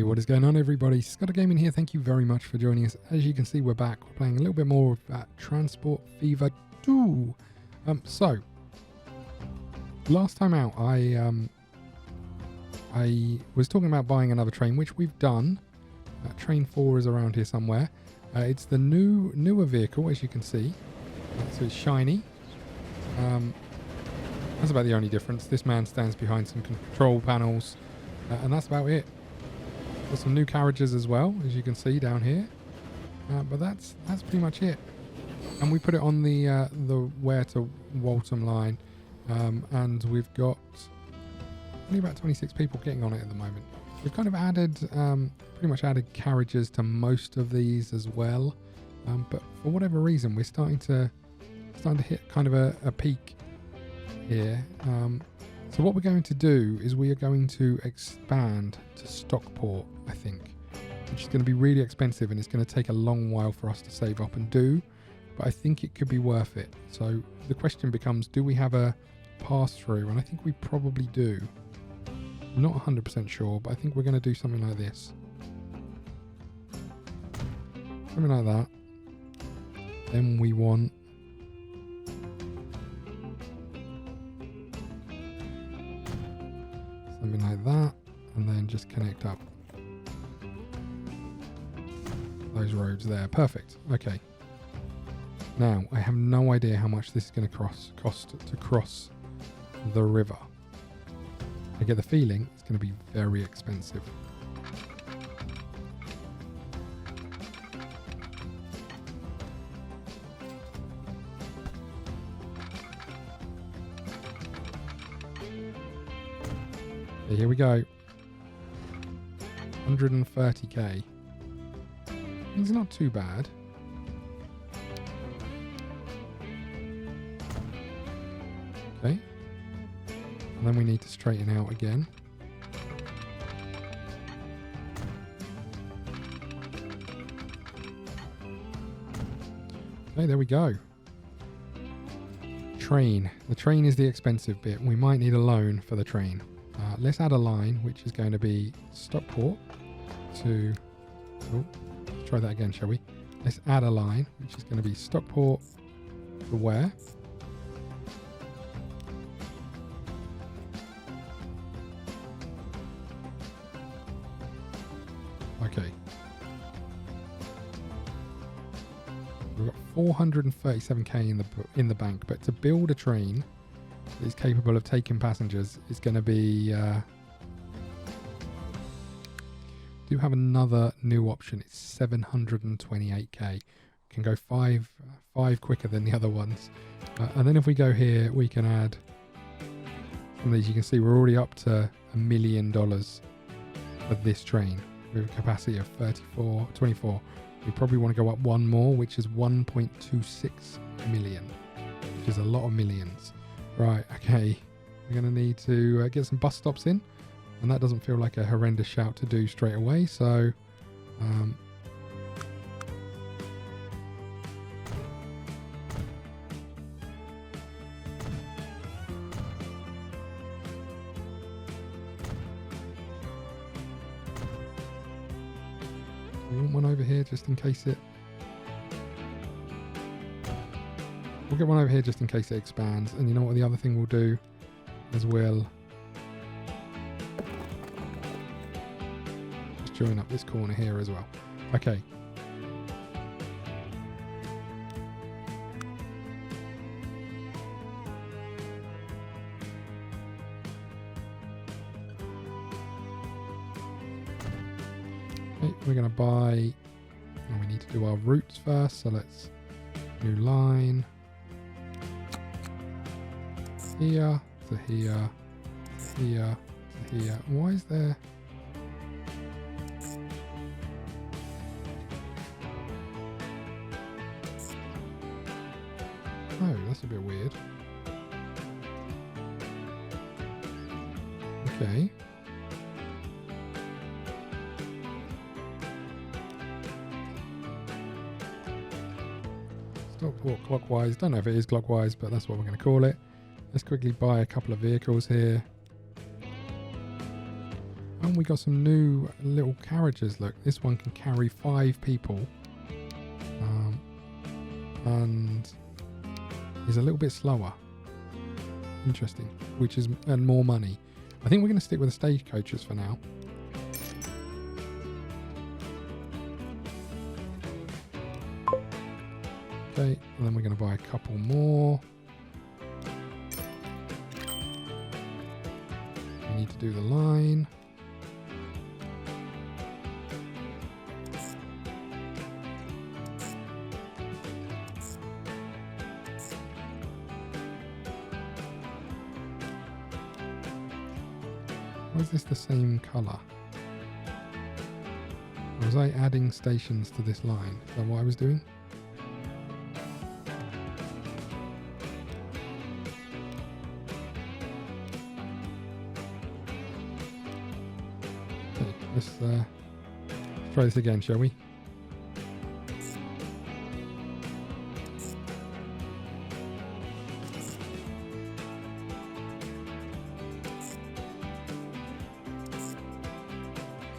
what is going on, everybody? ScottDogGaming here. Thank you very much for joining us. As you can see, we're back. We're playing a little bit more of Transport Fever 2. So last time out, I was talking about buying another train, which we've done. Train 4 is around here somewhere. It's the newer vehicle, as you can see. So it's shiny. That's about the only difference. This man stands behind some control panels, and that's about it. Got some new carriages as well, as you can see down here. But that's pretty much it. And we put it on the Ware to Waltham line, and we've got only about 26 people getting on it at the moment. We've kind of added, pretty much added carriages to most of these as well. But for whatever reason, we're starting to hit kind of a peak here. So what we're going to do is we are going to expand to Stockport, I think, which is going to be really expensive, and it's going to take a long while for us to save up and do, but I think it could be worth it. So the question becomes, do we have a pass through? And I think we probably do. I'm not 100% sure, but I think we're going to do something like this. Something like that. Then we want something like that, and then just connect up those roads there. Perfect. Okay. Now, I have no idea how much this is going to cost to cross the river. I get the feeling it's going to be very expensive. Okay, here we go. 130k. It's not too bad. Okay. And then we need to straighten out again. Okay, there we go. Train. The train is the expensive bit. We might need a loan for the train. Let's add a line, which is going to be Stockport to... Oh, let's try that again, shall we? Let's add a line, which is going to be Stockport to Ware. Okay. We've got 437k in the bank, but to build a train that is capable of taking passengers is going to be... do have another new option. It's 728k. Can go five quicker than the other ones. And then if we go here, we can add some of these. You can see we're already up to $1 million for this train with a capacity of 24. We probably want to go up one more, which is 1.26 million, which is a lot of millions. Right, okay. We're going to need to get some bus stops in. And that doesn't feel like a horrendous shout to do straight away, so we want one over here just in case it... We'll get one over here just in case it expands. And you know what the other thing we'll do as well... join up this corner here as well. Okay. Okay, we're going to buy... and we need to do our routes first, so let's... new line. Here, to here, here, to here. Why is there... Oh, that's a bit weird. Okay. Stockport clockwise. Don't know if it is clockwise, but that's what we're going to call it. Let's quickly buy a couple of vehicles here. And we got some new little carriages. Look, this one can carry 5 people. And is a little bit slower. Interesting. Which is and more money. I think we're going to stick with the stagecoaches for now. Okay, and then we're going to buy a couple more. We need to do the line. Why is this the same colour? Or was I adding stations to this line? Is that what I was doing? Okay, let's try this again, shall we?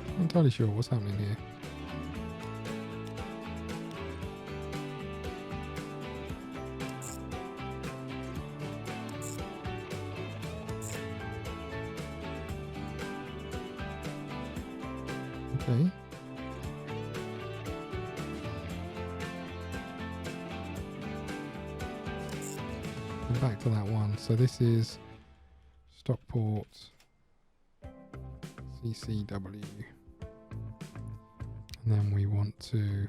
I'm not entirely sure what's happening here. Okay. And back to that one. So this is Stockport CCW. And then we want to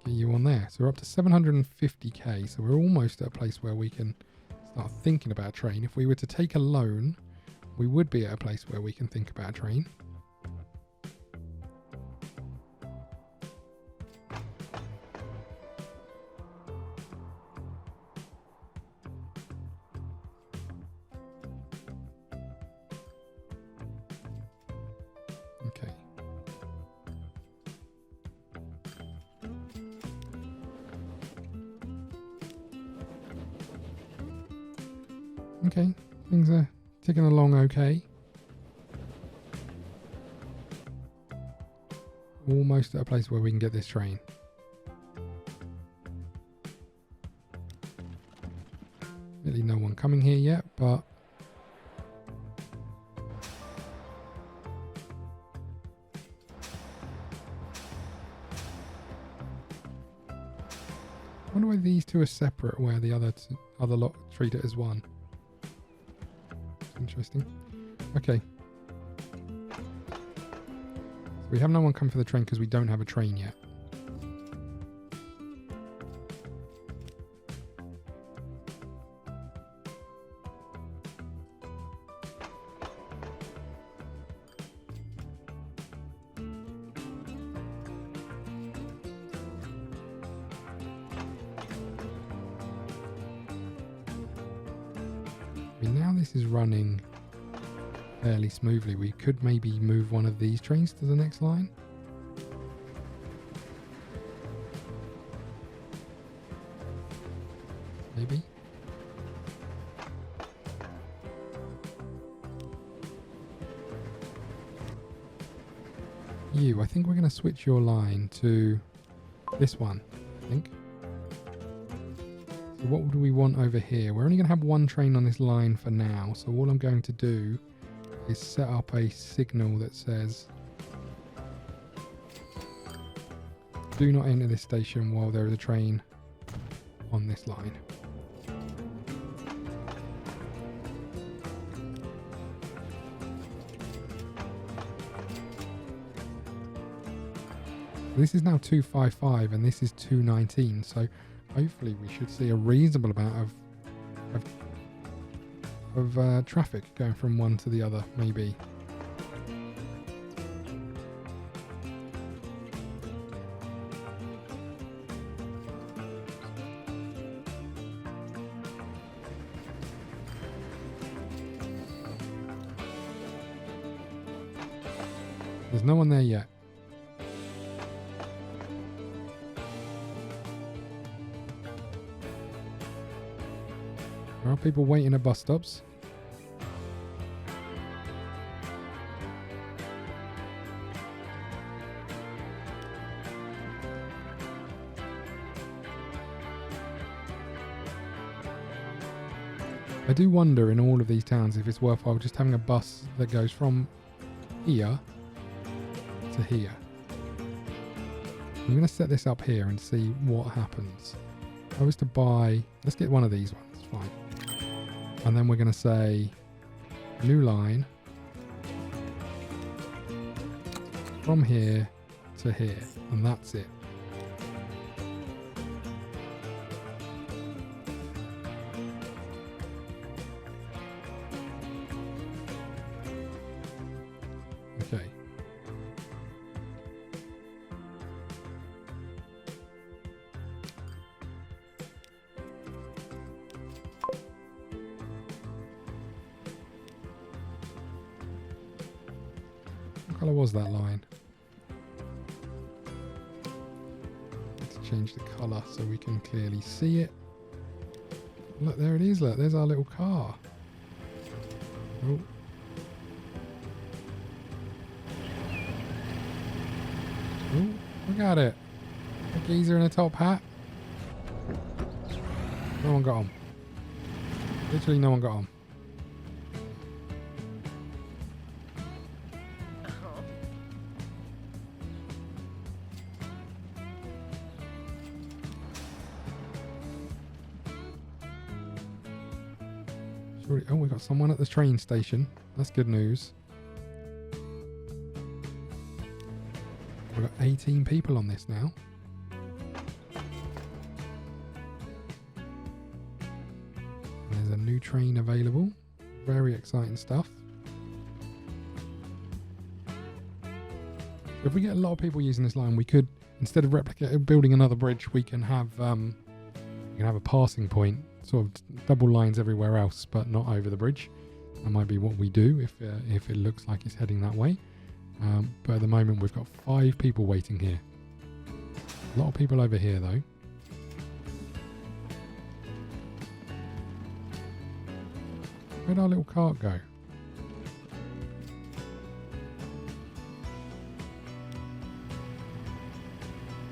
get you on there. So we're up to 750k. So we're almost at a place where we can start thinking about a train. If we were to take a loan, we would be at a place where we can think about a train. Okay. Okay, things are ticking along okay. Almost at a place where we can get this train. Really no one coming here yet, but I wonder why these two are separate where the other lot treat it as one. Interesting. Okay. So we have no one come for the train because we don't have a train yet. Now this is running fairly smoothly. We could maybe move one of these trains to the next line. Maybe. I think we're going to switch your line to this one, I think. So what would we want over here? We're only going to have one train on this line for now. So all I'm going to do is set up a signal that says, do not enter this station while there is a train on this line. This is now 255 and this is 219. So hopefully we should see a reasonable amount of traffic going from one to the other, maybe. There's no one there yet. There are people waiting at bus stops. I do wonder in all of these towns if it's worthwhile just having a bus that goes from here to here. I'm going to set this up here and see what happens. If I was to buy, let's get one of these ones, fine. And then we're going to say new line from here to here, and that's it. Okay. What colour was that line? Let's change the colour so we can clearly see it. Look, there it is. Look, there's our little car. Oh. Oh, look at it. A geezer in a top hat. No one got on. Literally no one got on. Oh, we got someone at the train station. That's good news. We've got 18 people on this now. There's a new train available. Very exciting stuff. So if we get a lot of people using this line, we could, instead of building another bridge, we can have a passing point, sort of double lines everywhere else, but not over the bridge. That might be what we do if it looks like it's heading that way. But at the moment we've got 5 people waiting here. A lot of people over here though. Where'd our little cart go?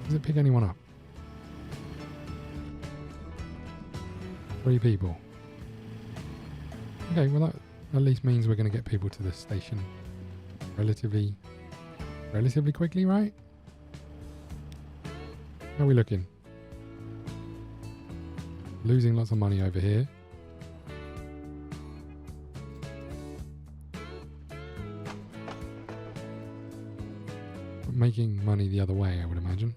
Does it pick anyone up? 3 people. Okay, well that at least means we're going to get people to the station relatively quickly, right? How are we looking? Losing lots of money over here. But making money the other way, I would imagine.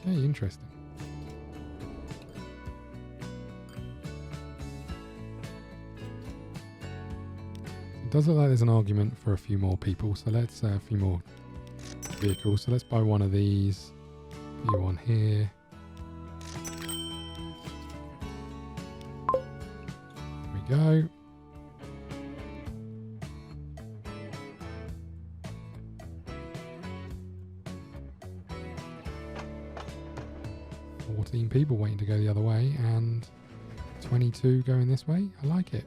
Okay, interesting. It does look like there's an argument for a few more people, so let's a few more vehicles. So let's buy one of these. You one here. There we go. People waiting to go the other way and 22 going this way. I like it.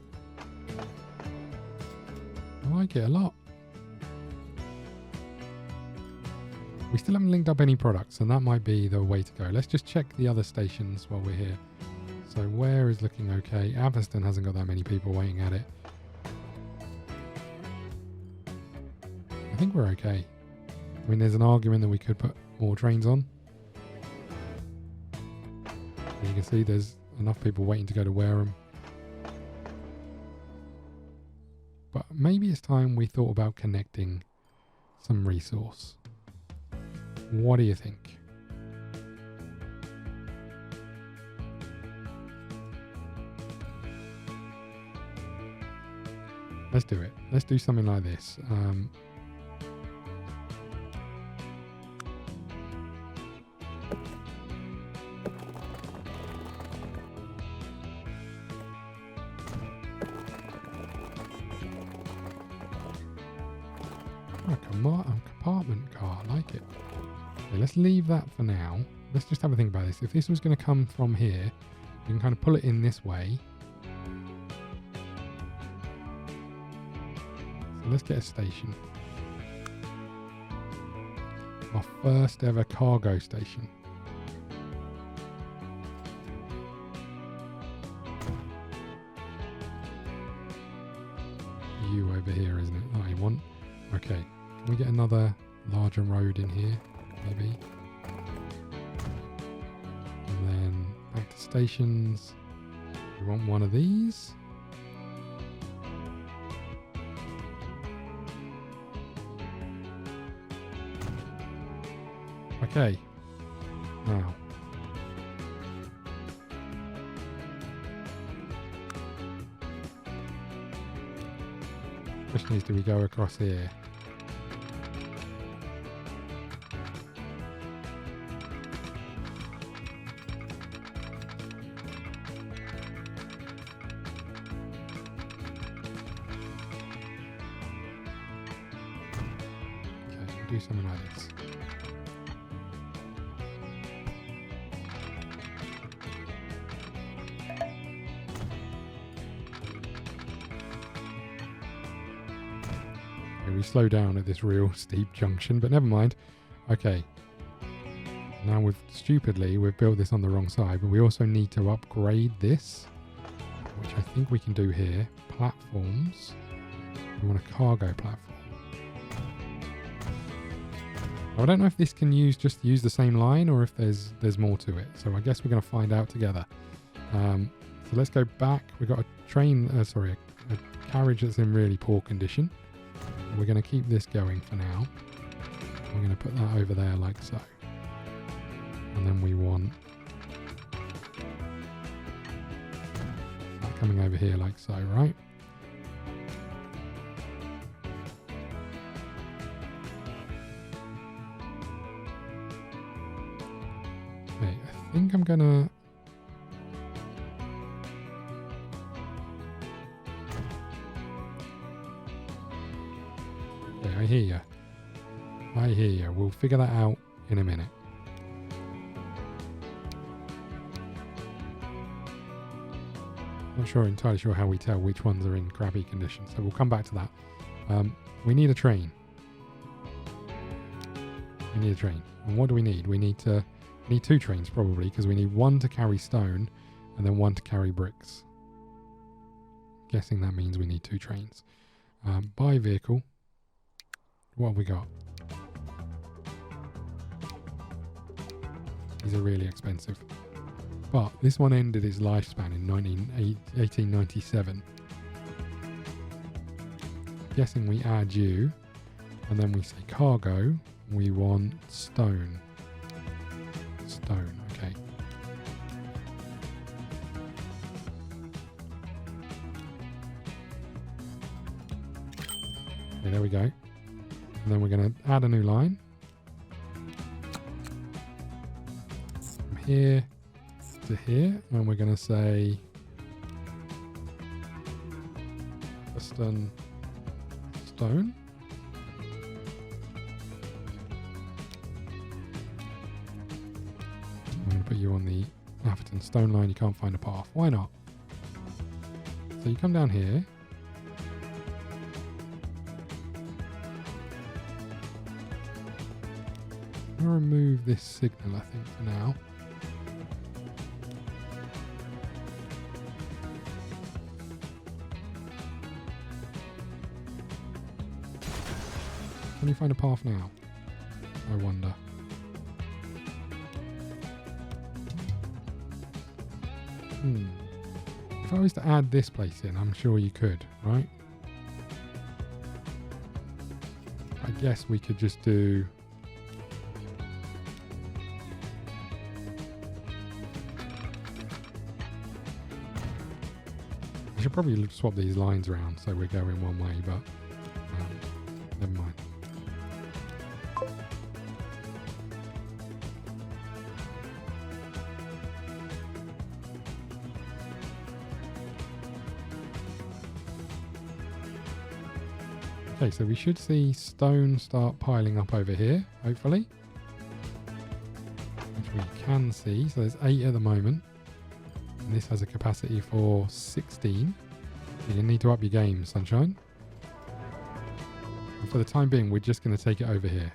I like it a lot. We still haven't linked up any products, and that might be the way to go. Let's just check the other stations while we're here. So where is looking okay? Aviston hasn't got that many people waiting at it. I think we're okay. I mean, there's an argument that we could put more trains on. You can see there's enough people waiting to go to Wareham. But maybe it's time we thought about connecting some resource. What do you think? Let's do it. Let's do something like this. Compartment car, I like it. Okay, let's leave that for now. Let's just have a think about this. If this was going to come from here, we can kind of pull it in this way. let's get a station. Our first ever cargo station. You over here, isn't it, that I want? Okay. Can we get another larger road in here? Maybe. And then back to stations. We want one of these. Okay. Now. Question is, do we go across here? Okay, we'll do something like this. We slow down at this real steep junction, but never mind. Okay. Now we've built this on the wrong side, but we also need to upgrade this, which I think we can do here. Platforms. We want a cargo platform. I don't know if this can just use the same line or if there's more to it. So I guess we're going to find out together. So let's go back. We've got a a carriage that's in really poor condition. We're going to keep this going for now. We're going to put that over there like so. And then we want that coming over here like so, right? Okay, I think I'm going to... I hear you. We'll figure that out in a minute. Not entirely sure how we tell which ones are in crappy condition, so we'll come back to that. We need a train. And what do we need? We need two trains probably, because we need one to carry stone and then one to carry bricks. Guessing that means we need two trains. Buy vehicle. What have we got? These are really expensive. But this one ended its lifespan in 1897. Guessing we add you, and then we say cargo, we want stone. Stone, okay. Okay, there we go. And then we're going to add a new line. From here to here, and we're going to say Western stone. I'm going to put you on the Atherton stone line. You can't find a path. Why not? So you come down here. I'm going to remove this signal, I think, for now. Can you find a path now? I wonder. If I was to add this place in, I'm sure you could, right? I guess we could just do... I should probably swap these lines around so we're going one way, but never mind. Okay, so we should see stone start piling up over here, hopefully. Which we can see. So there's 8 at the moment. And this has a capacity for 16. You need to up your game, sunshine. And for the time being, we're just going to take it over here.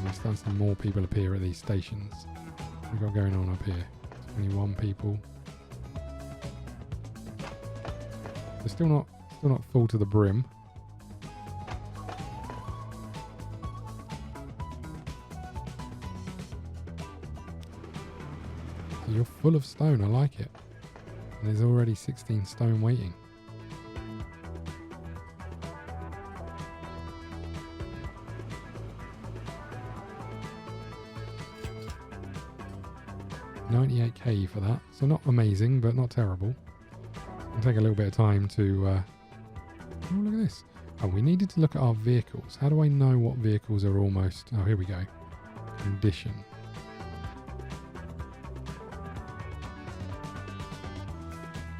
We're starting to see more people appear at these stations. We've got going on up here. 21 people. They're still not full to the brim. So you're full of stone, I like it. And there's already 16 stone waiting. $98k for that. So not amazing, but not terrible. It'll take a little bit of time to... oh, look at this. Oh, we needed to look at our vehicles. How do I know what vehicles are almost... Oh, here we go. Condition.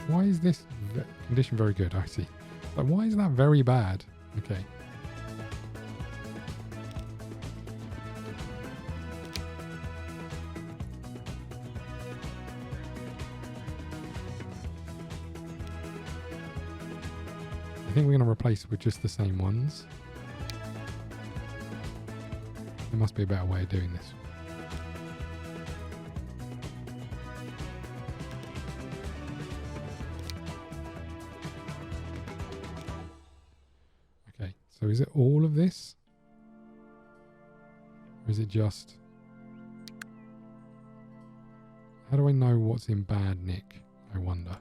Why is this condition very good? I see. But why is that very bad? Okay. I think we're going to replace it with just the same ones. There must be a better way of doing this. Okay, so is it all of this? Or is it just... How do I know what's in bad nick, I wonder?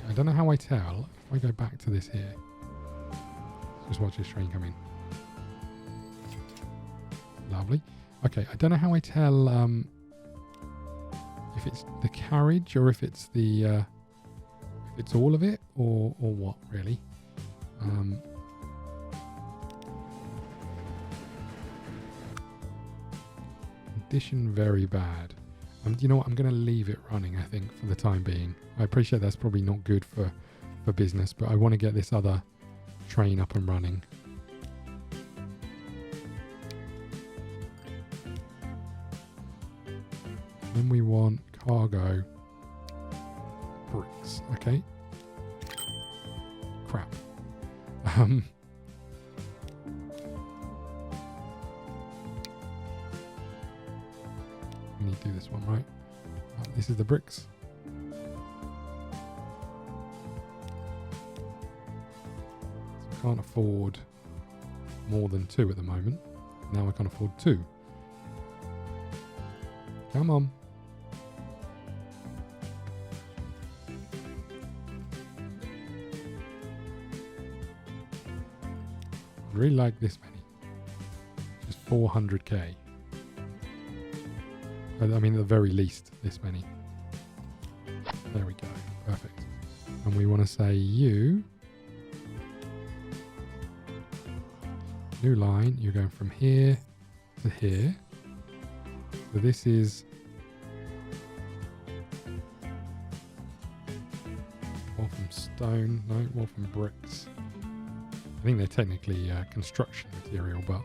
I don't know how I tell. If I go back to this here. Just watch this train come in. Lovely. Okay, I don't know how I tell if it's the carriage or if it's the if it's all of it or what really. Condition very bad. You know what? I'm going to leave it running, I think, for the time being. I appreciate that's probably not good for business, but I want to get this other train up and running. Then we want cargo bricks. Okay. Crap. We need to do this one, right? This is the bricks. So we can't afford more than 2 at the moment. Now we can afford 2. Come on. I really like this many. Just 400k. I mean, at the very least, this many. There we go. Perfect. And we want to say you. New line. You're going from here to here. So this is more from stone. No, more from bricks. I think they're technically construction material, but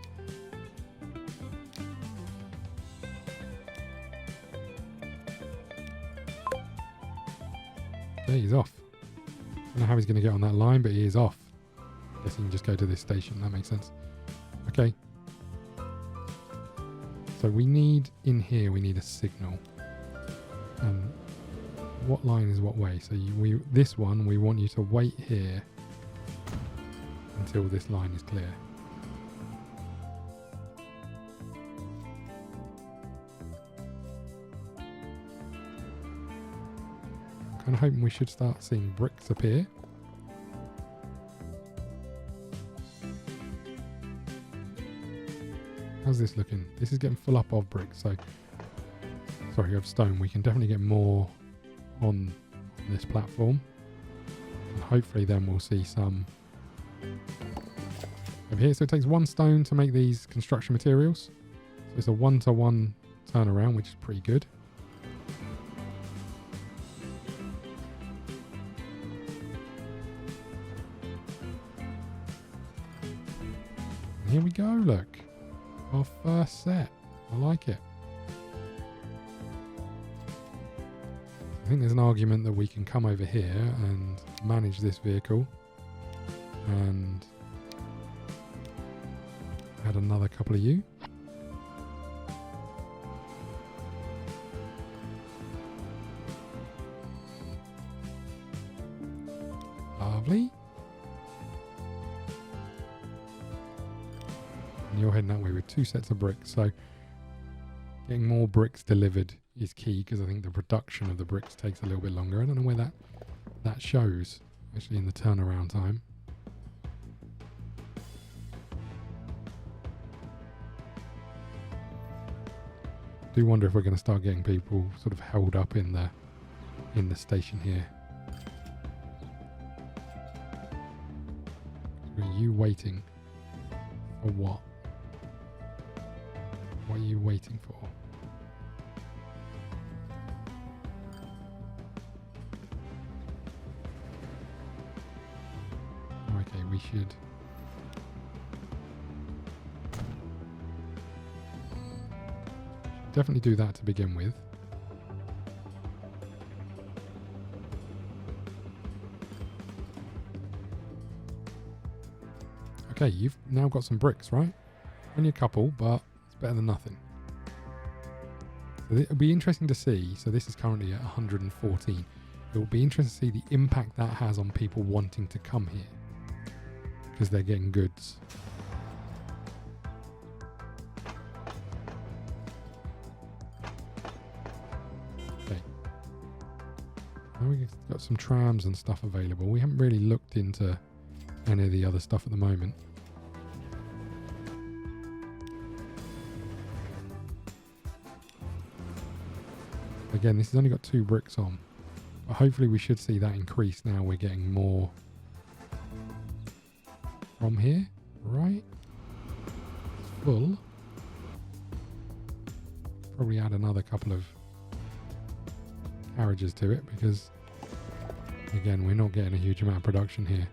okay, he's off. I don't know how he's going to get on that line, but he is off. I guess he can just go to this station. That makes sense. Okay. So we need, in here, we need a signal. And what line is what way? So this one, we want you to wait here until this line is clear. I'm kind of hoping we should start seeing bricks appear. How's this looking? This is getting full up of bricks, so sorry, of stone. We can definitely get more on this platform, and hopefully then we'll see some over here. So it takes 1 stone to make these construction materials. So it's a 1-to-1 turnaround, which is pretty good. here we go, look. Our first set. I like it. I think there's an argument that we can come over here and manage this vehicle and add another couple of you. Lovely. And you're heading that way with 2 sets of bricks, so getting more bricks delivered is key because I think the production of the bricks takes a little bit longer. I don't know where that shows actually in the turnaround time. I do wonder if we're going to start getting people sort of held up in the station here. Are you waiting for what? What are you waiting for? Okay, we should definitely do that to begin with. Okay, you've now got some bricks, right? Only a couple, but it's better than nothing. So it'll be interesting to see. So this is currently at 114. It will be interesting to see the impact that has on people wanting to come here because they're getting goods. Okay. Now we've got some trams and stuff available. We haven't really looked into any of the other stuff at the moment. Again, this has only got 2 bricks on, but hopefully we should see that increase now. We're getting more from here, right? It's full. Probably add another couple of carriages to it because, again, we're not getting a huge amount of production here.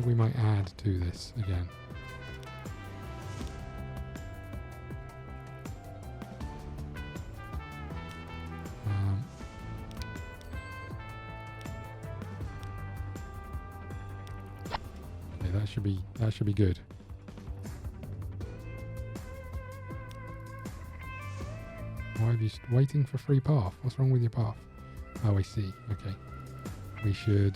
We might add to this again. Okay, that should be good. Why are you waiting for free path? What's wrong with your path? Oh, I see. Okay, we should.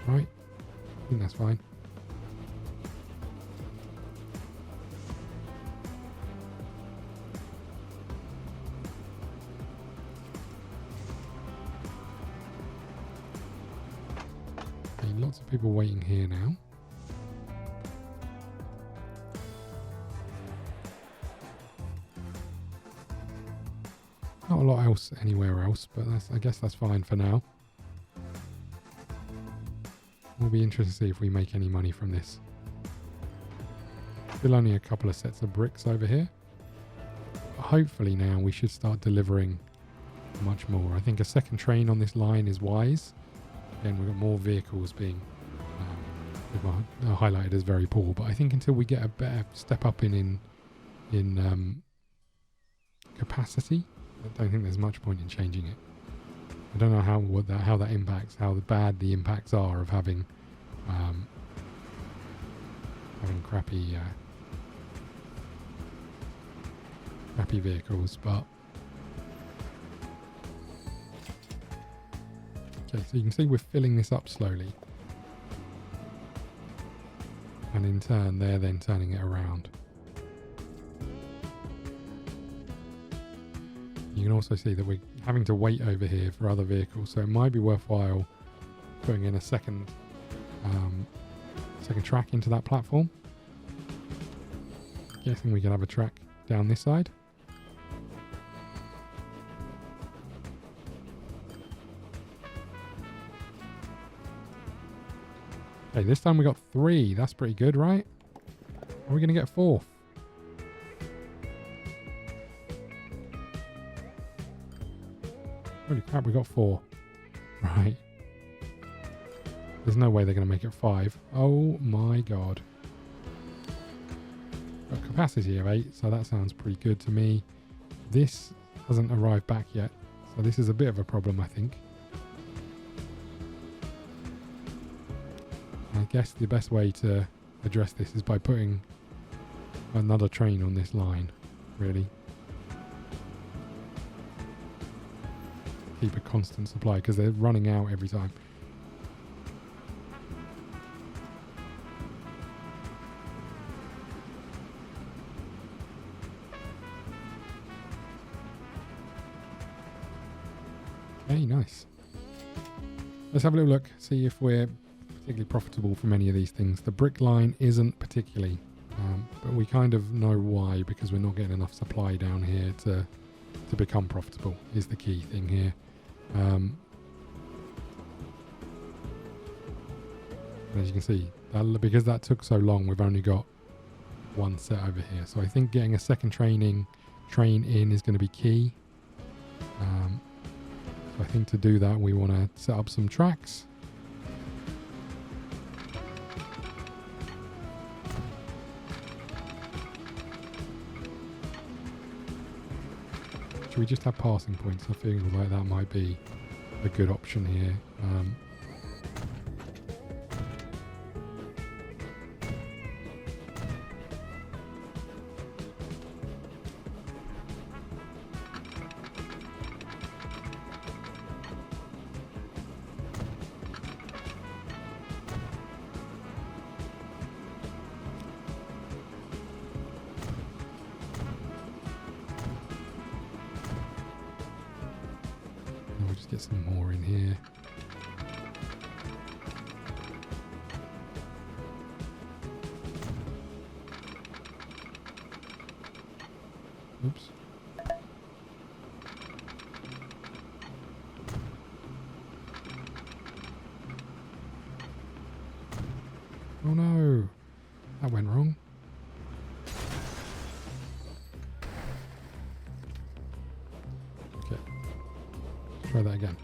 Right, I think that's fine. Okay, lots of people waiting here now. Not a lot else anywhere else, but I guess that's fine for now. We'll be interested to see if we make any money from this. Still only a couple of sets of bricks over here. But hopefully now we should start delivering much more. I think a second train on this line is wise. Again, we've got more vehicles being highlighted as very poor. But I think until we get a better step up in capacity, I don't think there's much point in changing it. I don't know how that impacts, how bad the impacts are of having crappy vehicles, but okay. So you can see we're filling this up slowly, and in turn they're then turning it around. You can also see that we're having to wait over here for other vehicles, so it might be worthwhile putting in a second track into that platform. Guessing we can have a track down this side. Okay, this time we got 3. That's pretty good, right? Are we going to get 4th? Holy crap, we got 4. Right. There's no way they're going to make it 5. Oh my god. Got capacity of 8, so that sounds pretty good to me. This hasn't arrived back yet, so this is a bit of a problem, I think. I guess the best way to address this is by putting another train on this line, really. Keep a constant supply, because they're running out every time. Okay, nice. Let's have a little look, see if we're particularly profitable from any of these things. The brick line isn't particularly, but we kind of know why, because we're not getting enough supply down here to become profitable, is the key thing here. As you can see, because that took so long, we've only got 1 set over here. So I think getting a second train in is going to be key. So I think to do that, we want to set up some tracks. Should we just have passing points? I feel like that might be a good option here. We'll just get some more in here. Oops. Oh no, that went wrong. Okay, try that again.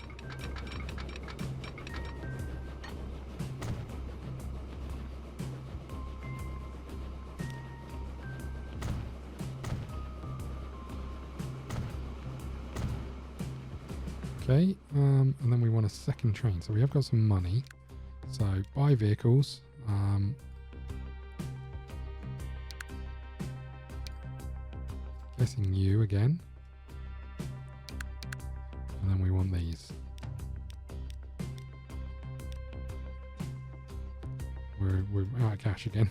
Okay, and then we want a second train. So we have got some money. So buy vehicles. Guessing you again. And then we want these. We're out of cash again.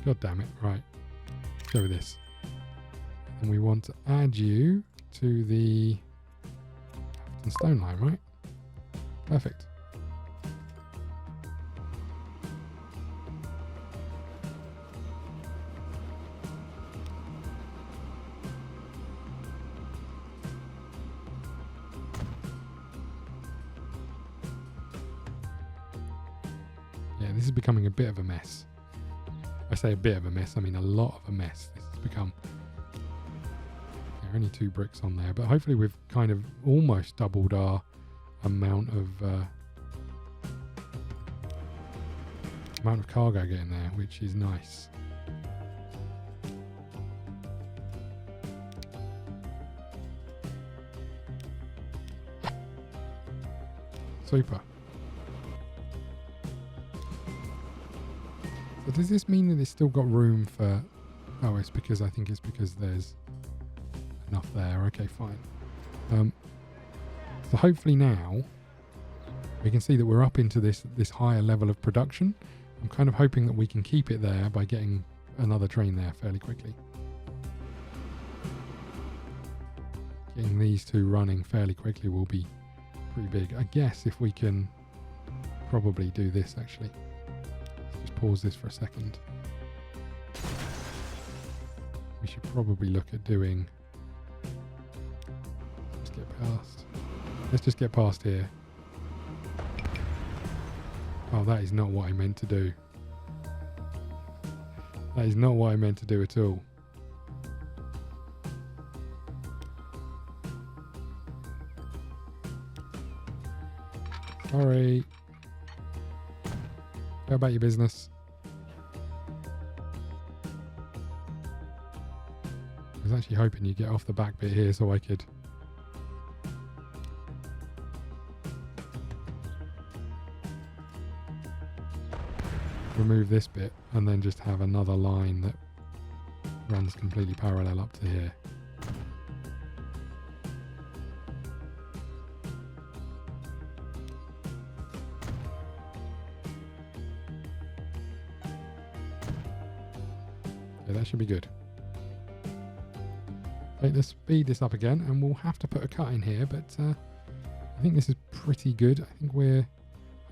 God damn it. Right. Let's go with this. And we want to add you to the stone line, right? Perfect. Yeah, this is becoming a bit of a mess. I say a bit of a mess, I mean a lot of a mess this has become. Only 2 bricks on there, but hopefully we've kind of almost doubled our amount of cargo getting there, which is nice. Super. So does this mean that it's still got room for... Oh, it's because I think it's because there's enough there. Okay, fine. So hopefully now we can see that we're up into this higher level of production. I'm kind of hoping that we can keep it there by getting another train there fairly quickly. Getting these 2 running fairly quickly will be pretty big. I guess if we can probably do this actually. Let's just pause this for a second. We should probably look at doing... Let's just get past here. Oh, that is not what I meant to do. That is not what I meant to do at all. Sorry. Go about your business. I was actually hoping you'd get off the back bit here so I could remove this bit and then just have another line that runs completely parallel up to here. Okay, that should be good. Okay, let's speed this up again and we'll have to put a cut in here, but I think this is pretty good. I think we're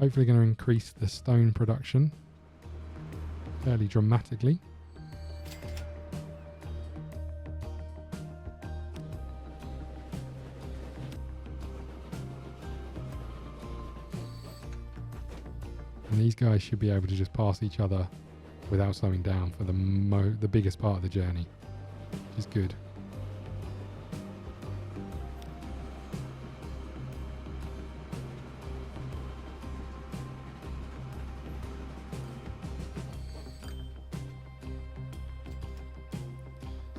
hopefully going to increase the stone production fairly dramatically. And these guys should be able to just pass each other without slowing down for the biggest part of the journey, which is good.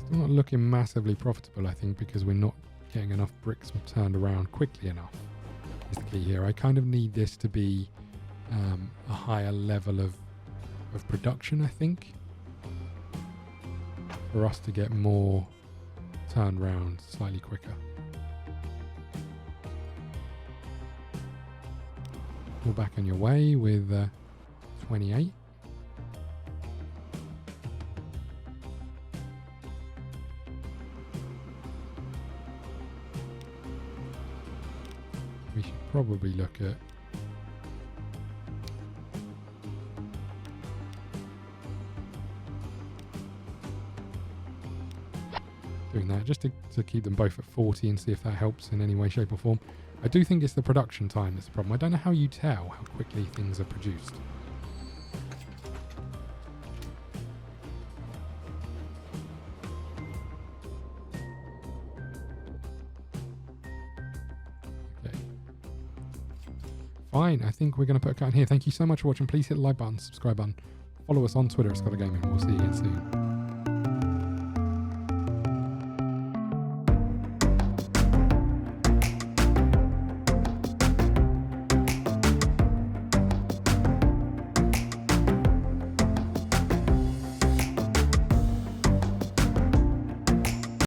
Still not looking massively profitable, I think, because we're not getting enough bricks turned around quickly enough. Is the key here. I kind of need this to be a higher level of production, I think, for us to get more turned around slightly quicker. You're back on your way with 28. We should probably look at doing that just to keep them both at 40 and see if that helps in any way, shape or form. I do think it's the production time that's the problem. I don't know how you tell how quickly things are produced. Okay. Fine, I think we're going to put a cut in here. Thank you so much for watching. Please hit the like button, subscribe button, follow us on Twitter at ScottDogGaming. We'll see you again soon.